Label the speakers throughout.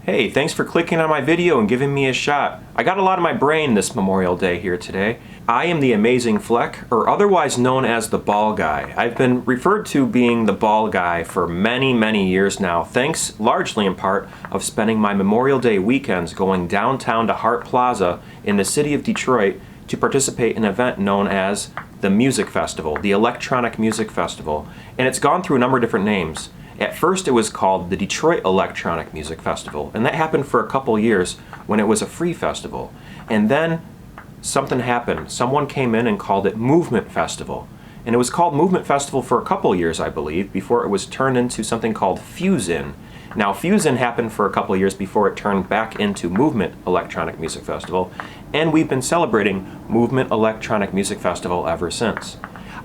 Speaker 1: Hey, thanks for clicking on my video and giving me a shot. I got a lot on my brain this Memorial Day here today. I am the Amazing Flec, or otherwise known as the Ball Guy. I've been referred to being the Ball Guy for many years now, thanks largely in part of spending my Memorial Day weekends going downtown to Hart Plaza in the city of Detroit to participate in an event known as the Music Festival, the Electronic Music Festival. And it's gone through a number of different names. At first it was called the Detroit Electronic Music Festival, and that happened for a couple years when it was a free festival. And then something happened. Someone came in and called it Movement Festival. And it was called Movement Festival for a couple years, I believe, before it was turned into something called Fusin. Now, Fusin happened for a couple of years before it turned back into Movement Electronic Music Festival, and we've been celebrating Movement Electronic Music Festival ever since.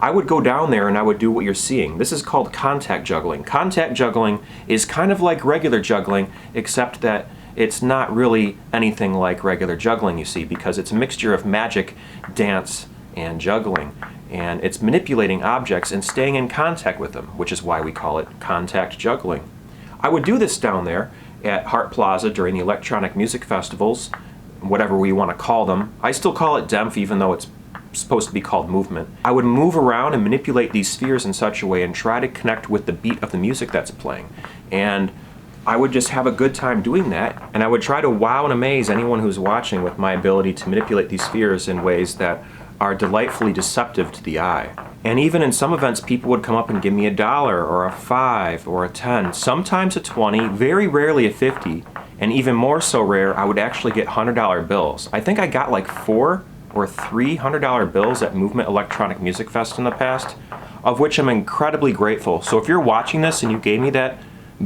Speaker 1: I would go down there and I would do what you're seeing. This is called contact juggling. Contact juggling is kind of like regular juggling, except that it's not really anything like regular juggling, you see, because it's a mixture of magic, dance, and juggling. And it's manipulating objects and staying in contact with them, which is why we call it contact juggling. I would do this down there at Hart Plaza during the electronic music festivals, whatever we want to call them. I still call it DEMF, even though it's supposed to be called movement. I would move around and manipulate these spheres in such a way and try to connect with the beat of the music that's playing. And I would just have a good time doing that, and I would try to wow and amaze anyone who's watching with my ability to manipulate these spheres in ways that are delightfully deceptive to the eye. And even in some events, people would come up and give me $1 or a $5 or a $10, sometimes a $20, very rarely a $50, and even more so rare, I would actually get $100 bills. I think I got like 4 or 3 $100 bills at Movement Electronic Music Fest in the past, of which I'm incredibly grateful. So if you're watching this and you gave me that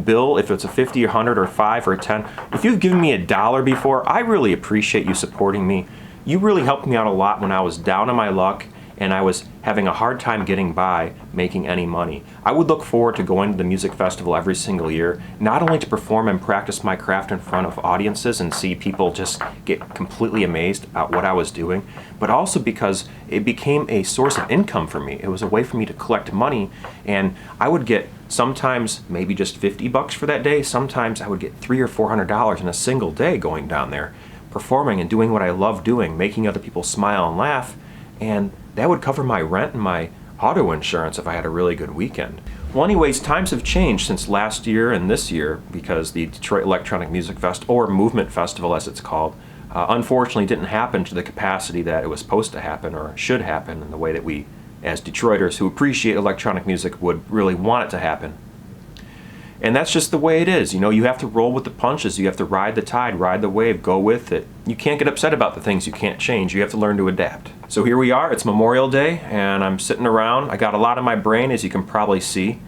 Speaker 1: bill, if it's a 50 or 100 or 5 or 10, if you've given me $1 before, I really appreciate you supporting me. You really helped me out a lot when I was down on my luck and I was having a hard time getting by making any money. I would look forward to going to the music festival every single year, not only to perform and practice my craft in front of audiences and see people just get completely amazed at what I was doing, but also because it became a source of income for me. It was a way for me to collect money, and I would get sometimes maybe just $50 for that day. Sometimes I would get $300 or $400 in a single day going down there, performing and doing what I love doing, making other people smile and laugh, and that would cover my rent and my auto insurance if I had a really good weekend. Well, anyways, times have changed since last year and this year because the Detroit Electronic Music Fest, or Movement Festival as it's called, unfortunately didn't happen to the capacity that it was supposed to happen or should happen in the way that we, as Detroiters who appreciate electronic music, would really want it to happen. And that's just the way it is. You know, you have to roll with the punches. You have to ride the tide, ride the wave, go with it. You can't get upset about the things you can't change. You have to learn to adapt. So here we are. It's Memorial Day, and I'm sitting around. I got a lot on my brain, as you can probably see.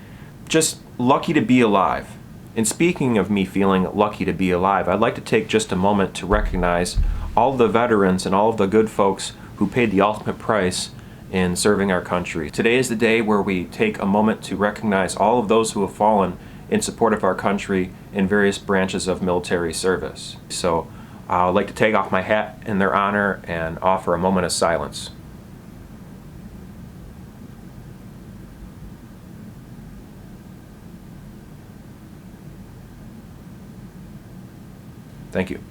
Speaker 1: Just lucky to be alive. And speaking of me feeling lucky to be alive, I'd like to take just a moment to recognize all of the veterans and all of the good folks who paid the ultimate price in serving our country. Today is the day where we take a moment to recognize all of those who have fallen in support of our country in various branches of military service. So I'd like to take off my hat in their honor and offer a moment of silence. Thank you.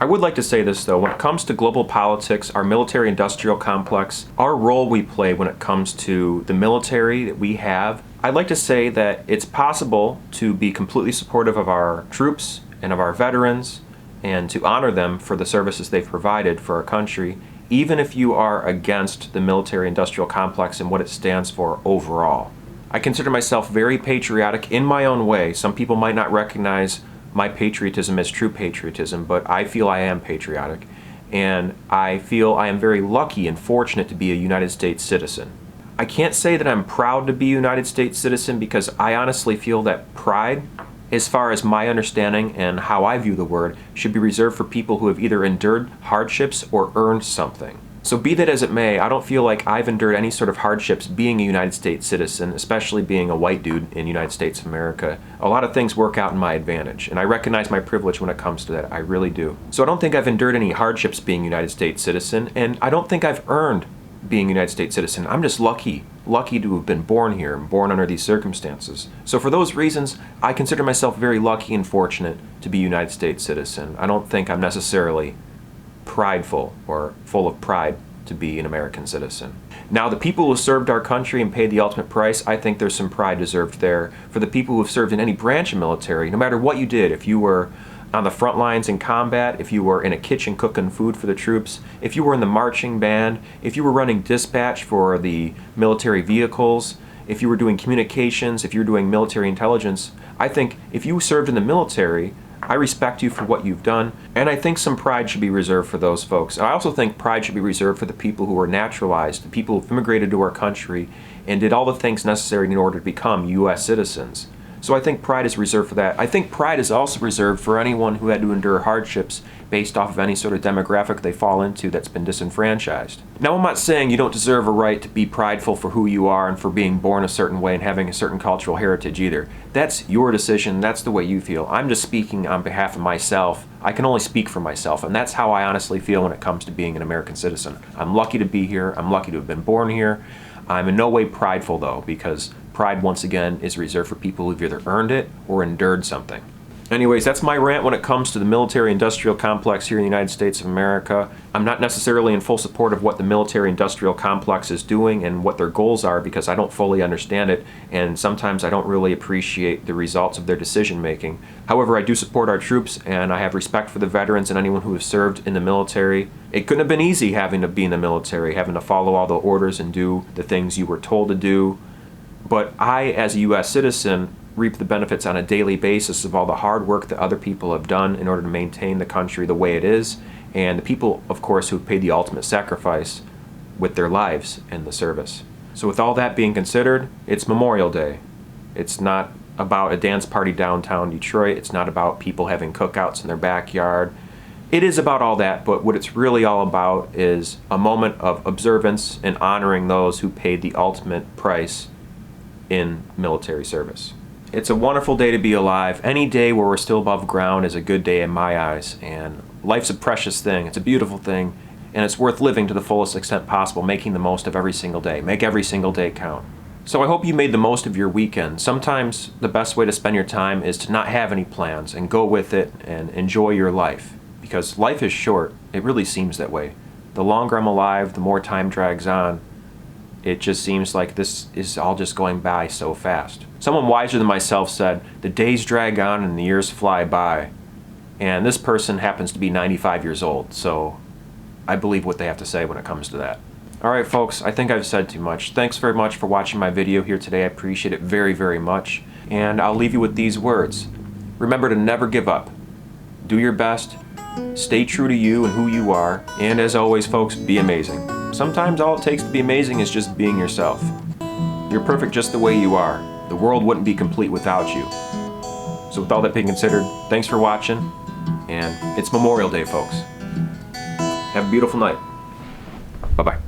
Speaker 1: I would like to say this though, when it comes to global politics, our military-industrial complex, our role we play when it comes to the military that we have, I'd like to say that it's possible to be completely supportive of our troops and of our veterans and to honor them for the services they've provided for our country, even if you are against the military-industrial complex and what it stands for overall. I consider myself very patriotic in my own way. Some people might not recognize my patriotism as true patriotism, but I feel I am patriotic, and I feel I am very lucky and fortunate to be a United States citizen. I can't say that I'm proud to be a United States citizen because I honestly feel that pride, as far as my understanding and how I view the word, should be reserved for people who have either endured hardships or earned something. So be that as it may, I don't feel like I've endured any sort of hardships being a United States citizen, especially being a white dude in the United States of America. A lot of things work out in my advantage, and I recognize my privilege when it comes to that. I really do. So I don't think I've endured any hardships being a United States citizen, and I don't think I've earned being a United States citizen. I'm just lucky to have been born here and born under these circumstances. So for those reasons, I consider myself very lucky and fortunate to be a United States citizen. I don't think I'm necessarily prideful or full of pride to be an American citizen. Now, the people who served our country and paid the ultimate price, I think there's some pride deserved there. For the people who have served in any branch of military, no matter what you did, if you were on the front lines in combat, if you were in a kitchen cooking food for the troops, if you were in the marching band, if you were running dispatch for the military vehicles, if you were doing communications, if you were doing military intelligence, I think if you served in the military, I respect you for what you've done, and I think some pride should be reserved for those folks. I also think pride should be reserved for the people who were naturalized, the people who immigrated to our country and did all the things necessary in order to become U.S. citizens. So I think pride is reserved for that. I think pride is also reserved for anyone who had to endure hardships based off of any sort of demographic they fall into that's been disenfranchised. Now, I'm not saying you don't deserve a right to be prideful for who you are and for being born a certain way and having a certain cultural heritage either. That's your decision, that's the way you feel. I'm just speaking on behalf of myself. I can only speak for myself, and that's how I honestly feel when it comes to being an American citizen. I'm lucky to be here, I'm lucky to have been born here. I'm in no way prideful though, because pride, once again, is reserved for people who've either earned it or endured something. Anyways, that's my rant when it comes to the military-industrial complex here in the United States of America. I'm not necessarily in full support of what the military-industrial complex is doing and what their goals are because I don't fully understand it, and sometimes I don't really appreciate the results of their decision-making. However, I do support our troops, and I have respect for the veterans and anyone who has served in the military. It couldn't have been easy having to be in the military, having to follow all the orders and do the things you were told to do. But I, as a U.S. citizen, reap the benefits on a daily basis of all the hard work that other people have done in order to maintain the country the way it is, and the people, of course, who paid the ultimate sacrifice with their lives in the service. So with all that being considered, it's Memorial Day. It's not about a dance party downtown Detroit. It's not about people having cookouts in their backyard. It is about all that, but what it's really all about is a moment of observance and honoring those who paid the ultimate price in military service. It's a wonderful day to be alive. Any day where we're still above ground is a good day in my eyes, and life's a precious thing. It's a beautiful thing, and it's worth living to the fullest extent possible, making the most of every single day. Make every single day count. So I hope you made the most of your weekend. Sometimes the best way to spend your time is to not have any plans and go with it and enjoy your life, because life is short. It really seems that way. The longer I'm alive, the more time drags on. It just seems like this is all just going by so fast. Someone wiser than myself said, the days drag on and the years fly by. And this person happens to be 95 years old, so I believe what they have to say when it comes to that. Alright folks, I think I've said too much. Thanks very much for watching my video here today. I appreciate it very, very much. And I'll leave you with these words. Remember to never give up. Do your best. Stay true to you and who you are. And as always folks, be amazing. Sometimes all it takes to be amazing is just being yourself. You're perfect just the way you are. The world wouldn't be complete without you. So with all that being considered, thanks for watching, and it's Memorial Day, folks. Have a beautiful night. Bye-bye.